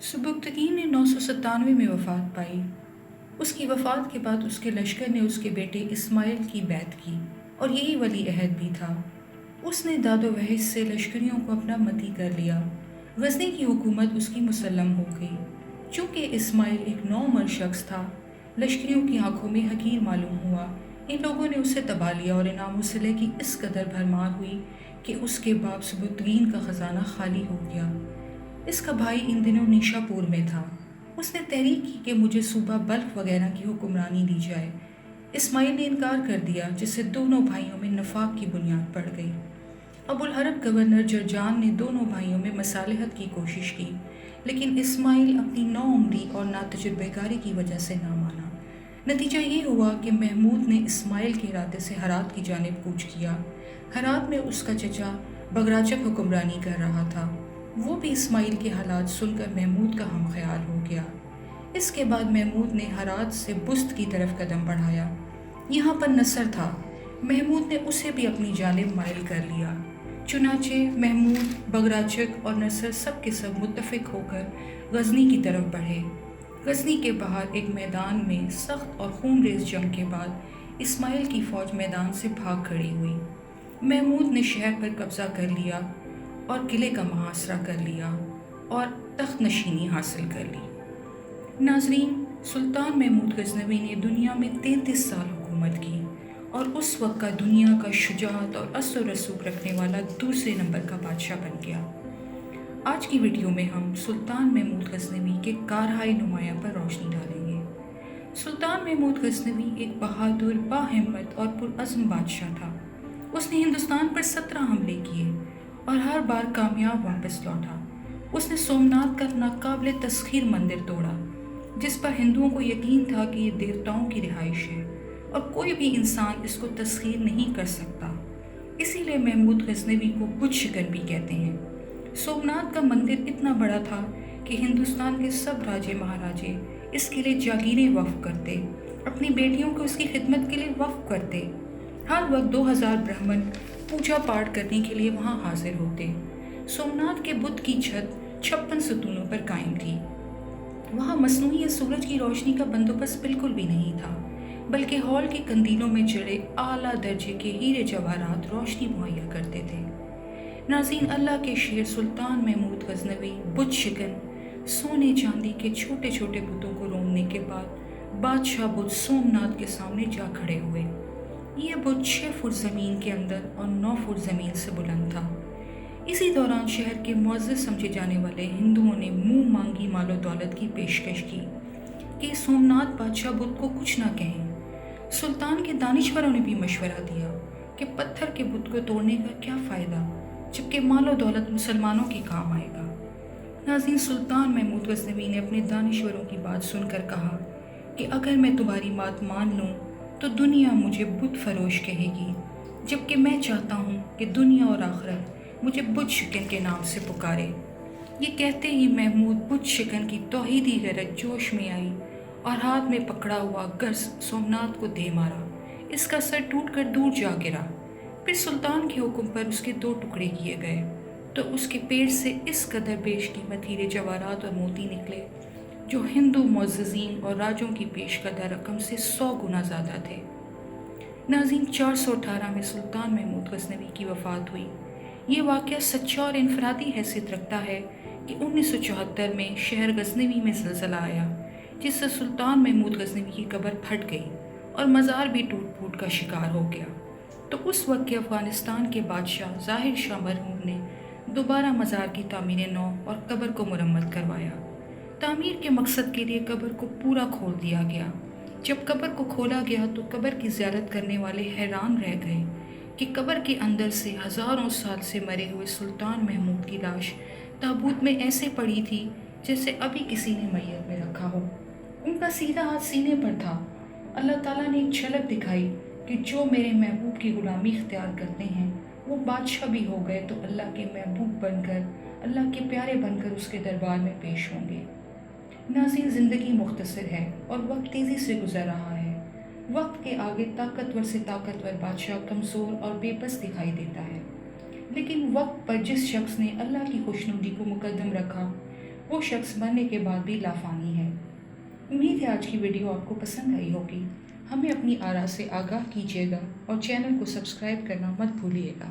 सुबुक्तगीन ने 997 में वफ़ात पाई। उसकी वफ़ात के बाद उसके लश्कर ने उसके बेटे इस्माइल की बैत की और यही वली अहद भी था। उसने दादो वहश से लश्करियों को अपना मती कर लिया। गज़नी की हुकूमत उसकी मुसल्लम हो गई। चूँकि इस्माइल एक नौमर शख्स था, लश्करियों की आंखों में हकीर मालूम हुआ। इन लोगों ने उसे दबा लिया और इनाम वसीले की इस कदर भरमार हुई कि उसके बाप सुबुक्तगीन का ख़जाना खाली हो गया। इसका भाई इन दिनों निशापुर में था। उसने तहरीक की कि मुझे सूबा बल्ख वगैरह की हुक्मरानी दी जाए। इस्माइल ने इनकार कर दिया, जिससे दोनों भाइयों में नफाक की बुनियाद पड़ गई। अबुल हरब गवर्नर जरजान ने दोनों भाइयों में मसालहत की कोशिश की, लेकिन इस्माइल अपनी नौउम्री और नातजुर्बेकारी की वजह से ना माना। नतीजा ये हुआ कि महमूद ने इस्माइल के इरादे से हरात की जानिब कूच किया। हरात में उसका चचा बगराचक हुक्मरानी कर रहा था। वो भी इस्माइल के हालात सुनकर महमूद का हम ख्याल हो गया। इसके बाद महमूद ने हरात से बुस्त की तरफ कदम बढ़ाया। यहाँ पर नसर था। महमूद ने उसे भी अपनी जानिब माइल कर लिया। चुनाचे महमूद, बगराचक और नसर सब के सब मुत्तफिक होकर गजनी की तरफ बढ़े। गजनी के बाहर एक मैदान में सख्त और खूनरेज जंग के बाद इस्माइल की फ़ौज मैदान से भाग खड़ी हुई। महमूद ने शहर पर कब्ज़ा कर लिया और किले का मुहासरा कर लिया और तख्त नशीनी हासिल कर ली। नाजरीन, सुल्तान महमूद गजनवी ने दुनिया में 33 साल हुकूमत की और उस वक्त का दुनिया का शुजाअत और असर रसूख रखने वाला दूसरे नंबर का बादशाह बन गया। आज की वीडियो में हम सुल्तान महमूद गजनवी के कारहाय नुमाया पर रोशनी डालेंगे। सुल्तान महमूद गजनवी एक बहादुर, बाहिम्मत और पुरअज़्म बादशाह था। उसने हिंदुस्तान पर 17 हमले किए और हर बार कामयाब वापस लौटा। उसने सोमनाथ का नाकाबिले तस्खीर मंदिर तोड़ा, जिस पर हिंदुओं को यकीन था कि ये देवताओं की रिहाइश है और कोई भी इंसान इसको तस्खीर नहीं कर सकता। इसीलिए महमूद गजनवी को बुत शिकन भी कहते हैं। सोमनाथ का मंदिर इतना बड़ा था कि हिंदुस्तान के सब राजे महाराजे इसके लिए जागीरें वक्फ करते, अपनी बेटियों को इसकी खिदमत के लिए वक्फ करते। हर वक्त 2000 ब्राह्मण पूजा पाठ करने के लिए वहाँ हाजिर होते। सोमनाथ के बुत की छत 56 सतूनों पर कायम थी। वहाँ मसनूई या सूरज की रोशनी का बंदोबस्त बिल्कुल भी नहीं था, बल्कि हॉल के कंदीलों में जड़े आला दर्जे के हीरे जवाहरात रोशनी मुहैया करते थे। नाज़रीन, अल्लाह के शेर सुल्तान महमूद गजनवी बुत शिकन सोने चांदी के छोटे छोटे बुतों को रोनने के बाद बादशाह बुत सोमनाथ के सामने जा खड़े हुए। ये बुत 6 फुट ज़मीन के अंदर और 9 फुट ज़मीन से बुलंद था। इसी दौरान शहर के मुअज़्ज़ज़ समझे जाने वाले हिंदुओं ने मुंह मांगी मालो दौलत की पेशकश की कि सोमनाथ बादशाह बुत को कुछ ना कहें। सुल्तान के दानिश्वरों ने भी मशवरा दिया कि पत्थर के बुत को तोड़ने का क्या फ़ायदा, जबकि मालो दौलत मुसलमानों के काम आएगा। नाज़रीन, सुल्तान महमूद गजनवी ने अपने दानिश्वरों की बात सुनकर कहा कि अगर मैं तुम्हारी बात मान लूँ तो दुनिया मुझे बुत फरोश कहेगी, जबकि मैं चाहता हूँ कि दुनिया और आखिरत मुझे बुत शिकन के नाम से पुकारे। ये कहते ही महमूद बुत शिकन की तौहीदी गैरत जोश में आई और हाथ में पकड़ा हुआ गज सोमनाथ को दे मारा। इसका सर टूटकर दूर जा गिरा। फिर सुल्तान के हुक्म पर उसके 2 टुकड़े किए गए तो उसके पेट से इस कदर बेशकीमत हीरे जवाहरात और मोती निकले जो हिंदू मुअज़्ज़ज़ीन और राजों की पेशकदा रकम से 100 गुना ज़्यादा थे। नाज़रीन, 418 में सुल्तान महमूद गजनवी की वफ़ात हुई। ये वाक़या सच्चा और इनफरादी हैसियत रखता है कि 1974 में शहर गजनवी में ज़लज़ला आया, जिससे सुल्तान महमूद गजनवी की कब्र फट गई और मज़ार भी टूट फूट का शिकार हो गया। तो उस वक्त के अफ़गानिस्तान के बादशाह ज़ाहिर शाह मरहूम ने दोबारा मज़ार की तामीर नौ और कब्र को मुरम्मत करवाया। तामीर के मकसद के लिए कब्र को पूरा खोल दिया गया। जब कब्र को खोला गया तो कब्र की ज़ियारत करने वाले हैरान रह गए कि कब्र के अंदर से हज़ारों साल से मरे हुए सुल्तान महमूद की लाश ताबूत में ऐसे पड़ी थी जैसे अभी किसी ने मैयत में रखा हो। उनका सीधा हाथ सीने पर था। अल्लाह ताला ने एक झलक दिखाई कि जो मेरे महबूब की गुलामी इख्तियार करते हैं वो बादशाह भी हो गए तो अल्लाह के महबूब बनकर, अल्लाह के प्यारे बनकर उसके दरबार में पेश होंगे। नाज़रीन, ज़िंदगी मुख्तसर है और वक्त तेज़ी से गुजर रहा है। वक्त के आगे ताकतवर से ताकतवर बादशाह कमज़ोर और बेबस दिखाई देता है। لیکن وقت پر جس شخص نے اللہ کی خوشنودی کو مقدم رکھا وہ شخص مرنے کے بعد بھی لافانی ہے۔ امید ہے آج کی ویڈیو آپ کو پسند آئی ہوگی۔ ہمیں اپنی آراء سے آگاہ کیجیے گا اور چینل کو سبسکرائب کرنا مت بھولیے گا۔